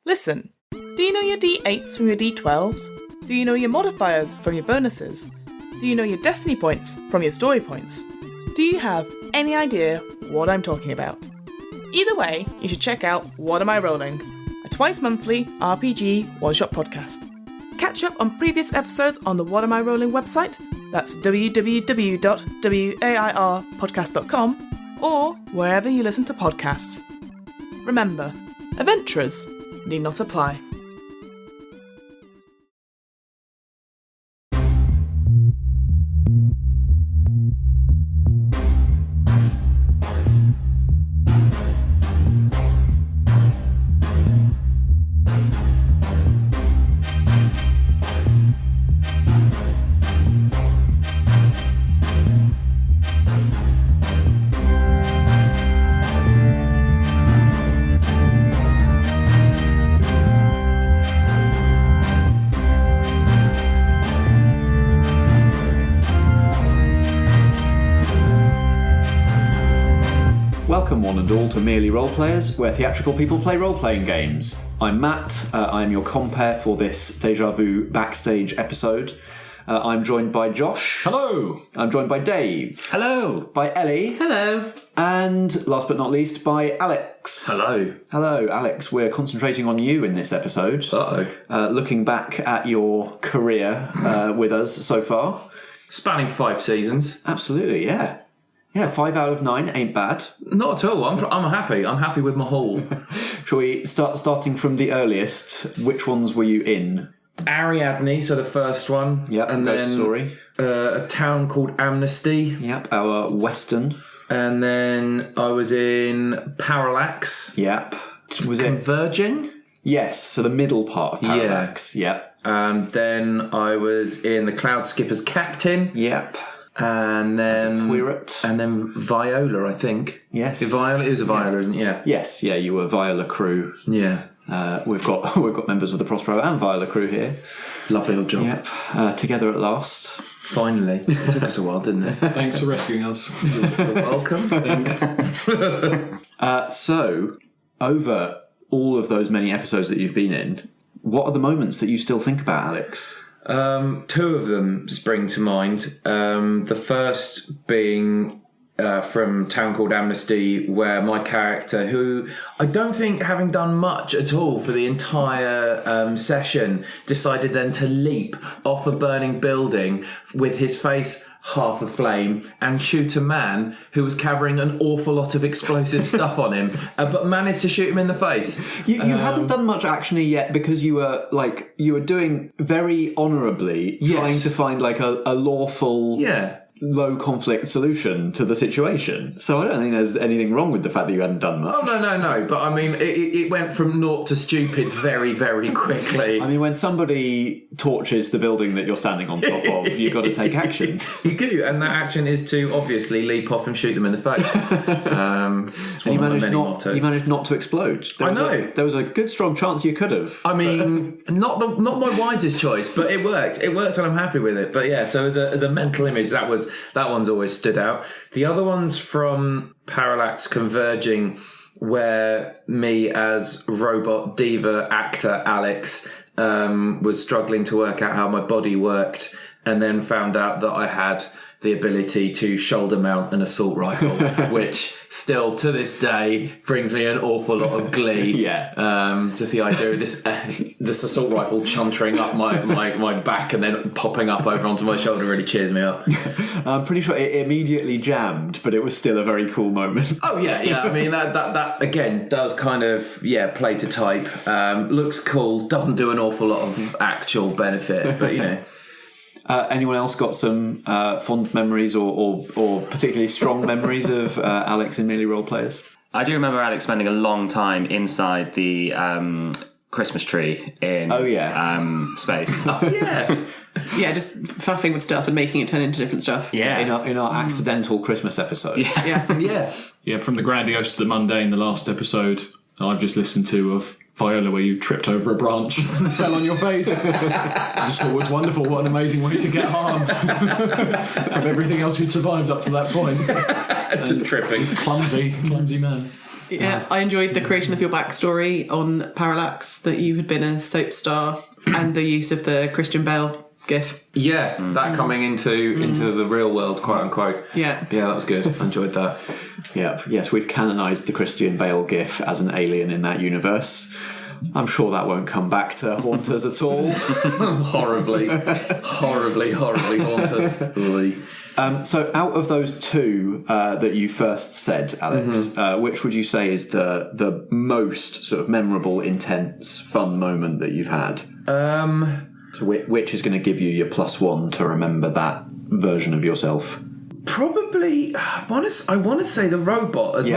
Listen, do you know your D8s from your D12s? Do you know your modifiers from your bonuses? Do you know your destiny points from your story points? Do you have any idea what I'm talking about? Either way, you should check out What Am I Rolling, a twice-monthly RPG one-shot podcast. Catch up on previous episodes on the What Am I Rolling website, that's www.wairpodcast.com, or wherever you listen to podcasts. Remember, adventurers need not apply. Welcome one and all to Merely Roleplayers, where theatrical people play role-playing games. I'm Matt, I'm your compere for this Deja Vu Backstage episode. I'm joined by Josh. Hello! I'm joined by Dave. Hello! By Ellie. Hello! And last but not least, by Alex. Hello. Hello, Alex. We're concentrating on you in this episode. Uh-oh. Looking back at your career with us so far. Spanning 5 seasons. Absolutely, yeah. Yeah, 5 out of 9 ain't bad. Not at all. I'm happy. I'm happy with my haul. Shall we starting from the earliest? Which ones were you in? Ariadne, so the first one. Yep, and Ghost then Story. A town called Amnesty. Yep, our Western. And then I was in Parallax. Yep. Was it? Converging? Yes, so the middle part of Parallax. Yeah. Yep. And then I was in the Cloud Skipper's Captain. Yep. And then and then Viola, I think. Yes. It was a Viola, isn't it? Yeah. Yes, yeah, you were Viola crew. Yeah. We've got members of the Prospero and Viola crew here. Lovely old job. Yep. Together at last. Finally. It took us a while, didn't it? Thanks for rescuing us. You're welcome. So, over all of those many episodes that you've been in, what are the moments that you still think about, Alex? 2 of them spring to mind. The first being from Town Called Amnesty, where my character, who I don't think having done much at all for the entire session, decided then to leap off a burning building with his face half aflame and shoot a man who was carrying an awful lot of explosive stuff on him, but managed to shoot him in the face. You hadn't done much actiony yet because you were doing very honourably, trying to find like a lawful, low conflict solution to the situation. So I don't think there's anything wrong with the fact that you hadn't done much. Oh no! But I mean, it went from naught to stupid very, very quickly. I mean, when somebody torches the building that you're standing on top of, you've got to take action. You do, and that action is to obviously leap off and shoot them in the face. It's one of my many mottos. You managed not to explode. There was a good strong chance you could have. I mean, not my wisest choice, but it worked. It worked, and I'm happy with it. But yeah, so as a mental image, that one's always stood out. The other one's from Parallax Converging, where me as robot diva actor Alex was struggling to work out how my body worked, and then found out that I had the ability to shoulder mount an assault rifle, which still to this day brings me an awful lot of glee. Yeah. Just the idea of this assault rifle chuntering up my back and then popping up over onto my shoulder really cheers me up. I'm pretty sure it immediately jammed, but it was still a very cool moment. Oh yeah. I mean that again does kind of play to type. Looks cool. Doesn't do an awful lot of actual benefit, but you know. Anyone else got some fond memories or particularly strong memories of Alex in Merely Roleplayers? I do remember Alex spending a long time inside the Christmas tree in space. Oh, yeah. Yeah, just faffing with stuff and making it turn into different stuff. Yeah. In our accidental Christmas episode. Yeah. Yes. Yeah, from the grandiose to the mundane, the last episode I've just listened to of Viola, where you tripped over a branch and fell on your face. I just thought it was wonderful. What an amazing way to get harmed. And everything else you'd survived up to that point. Just tripping. Clumsy man. Yeah, I enjoyed the creation of your backstory on Parallax, that you had been a soap star, and the use of the Christian Bale gif. Yeah, that coming into the real world, quote unquote. Yeah. Yeah, that was good. I enjoyed that. Yep. Yes, we've canonised the Christian Bale gif as an alien in that universe. I'm sure that won't come back to haunt us at all. horribly haunt us. So out of those two that you first said, Alex, which would you say is the most sort of memorable, intense, fun moment that you've had? So which is going to give you your +1 to remember that version of yourself? Probably, I want to say the robot as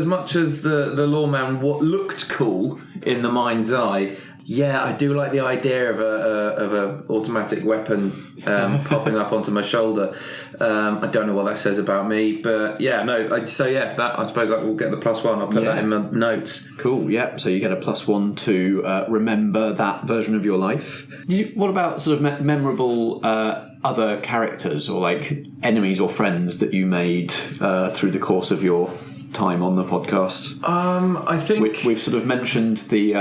much as the lawman looked cool in the mind's eye. Yeah, I do like the idea of a automatic weapon popping up onto my shoulder. I don't know what that says about me, but I suppose that will get the +1. I'll put that in my notes. Cool. Yeah. So you get a +1 to remember that version of your life. What about sort of memorable other characters or like enemies or friends that you made through the course of your time on the podcast? I think we've sort of mentioned the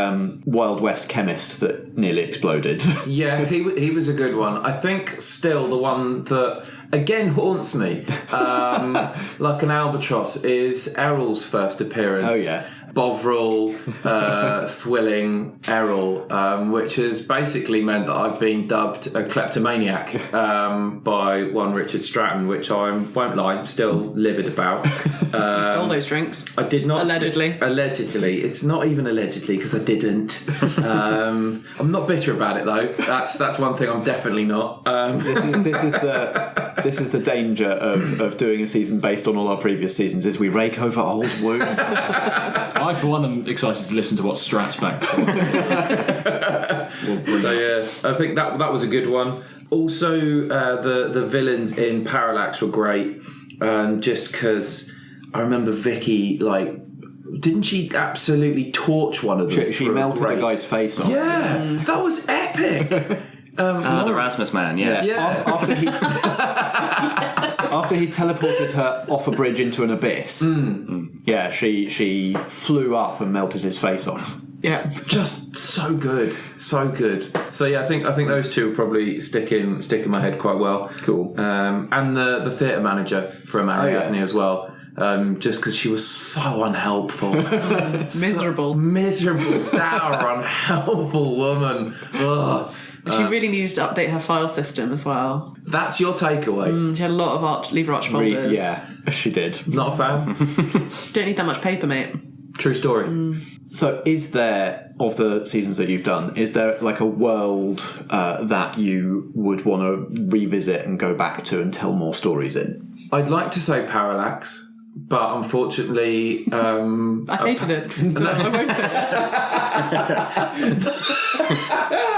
Wild West chemist that nearly exploded. Yeah, he was a good one. I think still the one that again haunts me, like an albatross, is Errol's first appearance. Oh yeah. Bovril, Swilling, Errol, which has basically meant that I've been dubbed a kleptomaniac by one Richard Stratton, which I won't lie, I'm still livid about. You stole those drinks. I did not. Allegedly. Allegedly. It's not even allegedly because I didn't. I'm not bitter about it though. That's one thing I'm definitely not. This is the danger of doing a season based on all our previous seasons, is we rake over old wounds. I, for one, am excited to listen to what Strat's back for. So yeah, I think that was a good one. Also, the villains in Parallax were great, just because I remember Vicky, like, didn't she absolutely torch one of them? She melted a guy's face off. Yeah, that was epic. The Rasmus man, yes. Yeah. After he teleported her off a bridge into an abyss, yeah, she flew up and melted his face off. Yeah, just so good, so good. So yeah, I think those two will probably stick in my head quite well. Cool. And the theatre manager from Ariadne as well. Just because she was so unhelpful, Miserable, dour, unhelpful woman. Ugh. She really needs to update her file system as well. That's your takeaway. She had a lot of Lever Arch folders. Yeah, she did. Not a fan. Don't need that much paper, mate. True story. So is there, of the seasons that you've done, is there like a world that you would want to revisit and go back to and tell more stories in? I'd like to say Parallax, but unfortunately... I hated it, so I won't say it.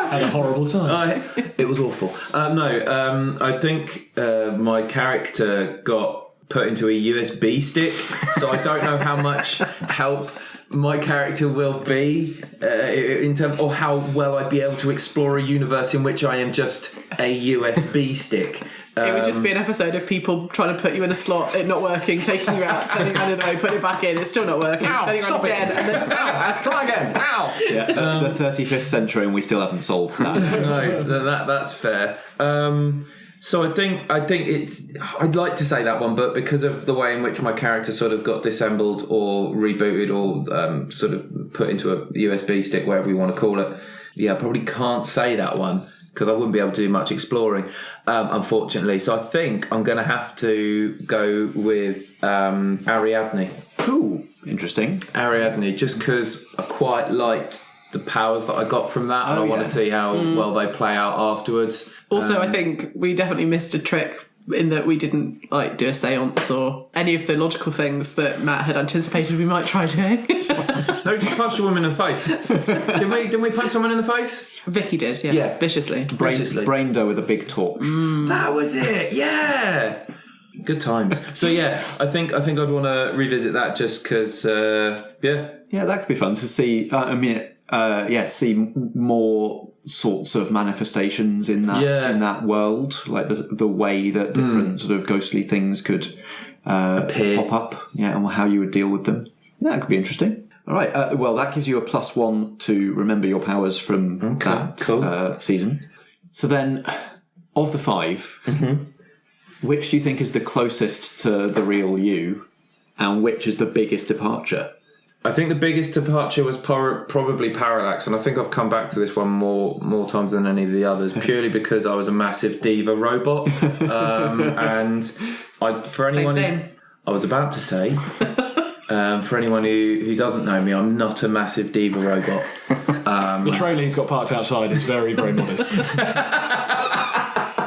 Had a horrible time. It was awful. I think my character got put into a USB stick, so I don't know how much help my character will be in terms, or how well I'd be able to explore a universe in which I am just a USB stick. It would just be an episode of people trying to put you in a slot, it not working, taking you out, turning around and putting it back in, it's still not working, turning around again, and then try again. Ow! Yeah, the 35th century, and we still haven't solved that. No, that's fair. So I think I'd like to say that one, but because of the way in which my character sort of got disassembled or rebooted or sort of put into a USB stick, whatever you want to call it, I probably can't say that one because I wouldn't be able to do much exploring, unfortunately. So I think I'm going to have to go with Ariadne. Cool. Interesting. Ariadne, just because I quite liked the powers that I got from that, and I want to see how well they play out afterwards. Also, I think we definitely missed a trick in that we didn't do a seance or any of the logical things that Matt had anticipated we might try doing. No, just punched a woman in the face. Didn't we punch someone in the face? Vicky did, yeah. Viciously. Brained with a big torch. That was it, yeah. Good times. So yeah, I think I'd want to revisit that just because, Yeah, that could be fun to see. See more sorts of manifestations in that world, like the way that different sort of ghostly things could appear, pop up, and how you would deal with them. Yeah, that could be interesting. All right. Well, that gives you a +1 to remember your powers from that season. So then, of the 5, which do you think is the closest to the real you, and which is the biggest departure? I think the biggest departure was probably Parallax, and I think I've come back to this one more times than any of the others, purely because I was a massive diva robot. And for anyone, same. I was about to say, for anyone who doesn't know me, I'm not a massive diva robot. The trailer he's got parked outside is very, very modest.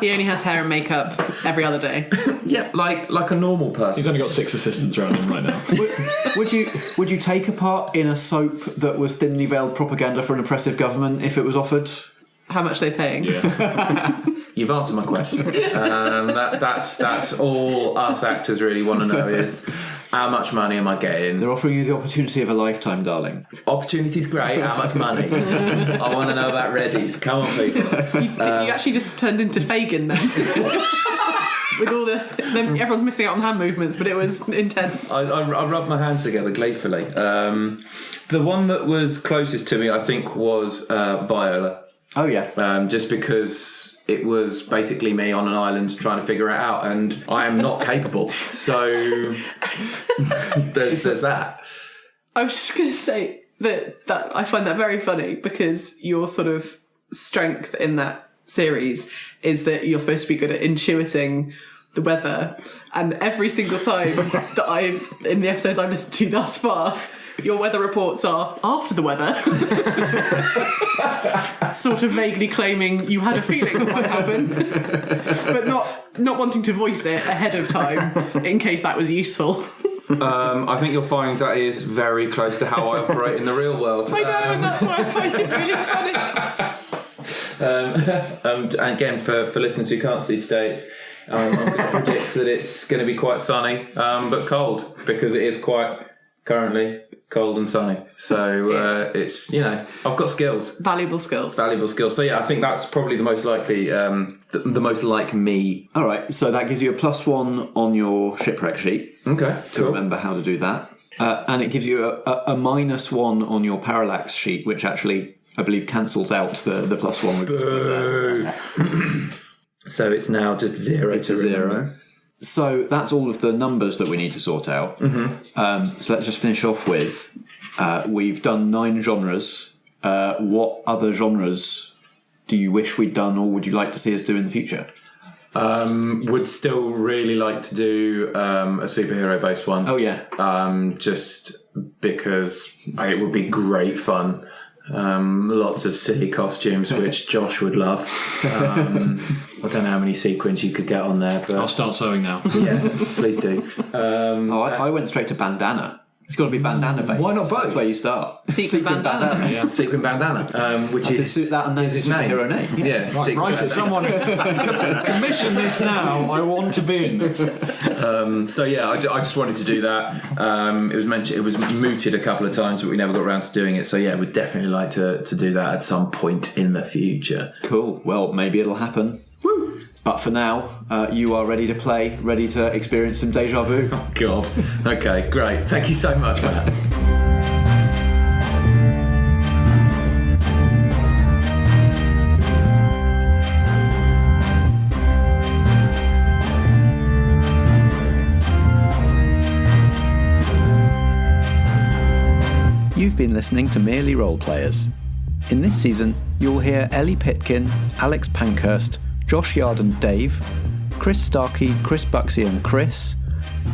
He only has hair and makeup every other day. Yeah, like a normal person. He's only got 6 assistants around him right now. Would you take a part in a soap that was thinly veiled propaganda for an oppressive government if it was offered? How much are they paying? Yeah. You've answered my question. That's all us actors really want to know is how much money am I getting? They're offering you the opportunity of a lifetime, darling. Opportunity's great. How much money? I want to know about Reddies. Come on, people. You actually just turned into Fagin then. With all everyone's missing out on hand movements, but it was intense. I rubbed my hands together gleefully. The one that was closest to me, I think, was Viola. Oh yeah. Just because it was basically me on an island trying to figure it out, and I am not capable. So there's that. I was just going to say that I find that very funny because your sort of strength in that series is that you're supposed to be good at intuiting the weather, and every single time that in the episodes I've listened to thus far, your weather reports are after the weather. Sort of vaguely claiming you had a feeling it might happen, but not wanting to voice it ahead of time in case that was useful. I think you'll find that is very close to how I operate in the real world. I know, and that's why I find it really funny. And again, for listeners who can't see today, I'm going to predict that it's going to be quite sunny, but cold, because it is quite currently cold and sunny. So it's, I've got skills. Valuable skills. So yeah, I think that's probably the most likely, the most like me. All right, so that gives you a +1 on your shipwreck sheet. Okay, to remember how to do that. And it gives you a -1 on your parallax sheet, which actually, I believe, cancels out the +1 we've there. So it's now just 0. It's a 0. So that's all of the numbers that we need to sort out. So let's just finish off with, we've done 9 genres. What other genres do you wish we'd done, or would you like to see us do in the future? Would still really like to do a superhero-based one. Oh, yeah. Just because it would be great fun. Lots of silly costumes, which Josh would love. I don't know how many sequins you could get on there, but I'll start sewing now. Yeah, please do. I went straight to bandana. It's got to be bandana based. Why not both? That's where you start. Sequin bandana. Yeah. Sequin bandana, which that's is that, and there's his superhero name. Yeah, right. Someone commission this now. I want to be in this. So yeah, I just wanted to do that. It was mooted a couple of times, but we never got around to doing it. So yeah, we'd definitely like to do that at some point in the future. Cool. Well, maybe it'll happen. Woo! But for now, you are ready to play, ready to experience some deja vu. Oh, God. Okay, great. Thank you so much, Matt. You've been listening to Merely Role Players. In this season, you'll hear Ellie Pitkin, Alex Pankhurst, Josh Yard and Dave, Chris Starkey, Chris Buxey and Chris,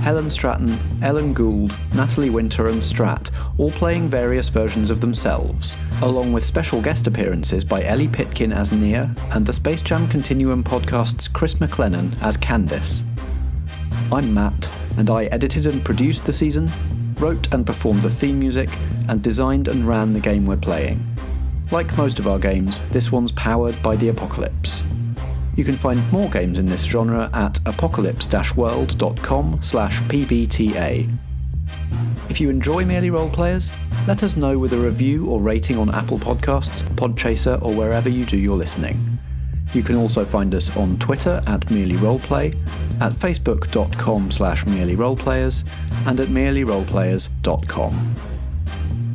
Helen Stratton, Ellen Gould, Natalie Winter and Strat, all playing various versions of themselves, along with special guest appearances by Ellie Pitkin as Nia and the Space Jam Continuum podcast's Chris McLennan as Candice. I'm Matt, and I edited and produced the season, wrote and performed the theme music, and designed and ran the game we're playing. Like most of our games, this one's powered by the Apocalypse. You can find more games in this genre at apocalypse-world.com/pbta. If you enjoy Merely Role Players, let us know with a review or rating on Apple Podcasts, Podchaser, or wherever you do your listening. You can also find us on Twitter at Merely Roleplay, at facebook.com/merelyroleplayers, and at merelyroleplayers.com.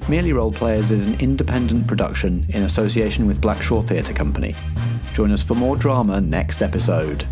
Merely Roleplayers is an independent production in association with Blackshaw Theatre Company. Join us for more drama next episode.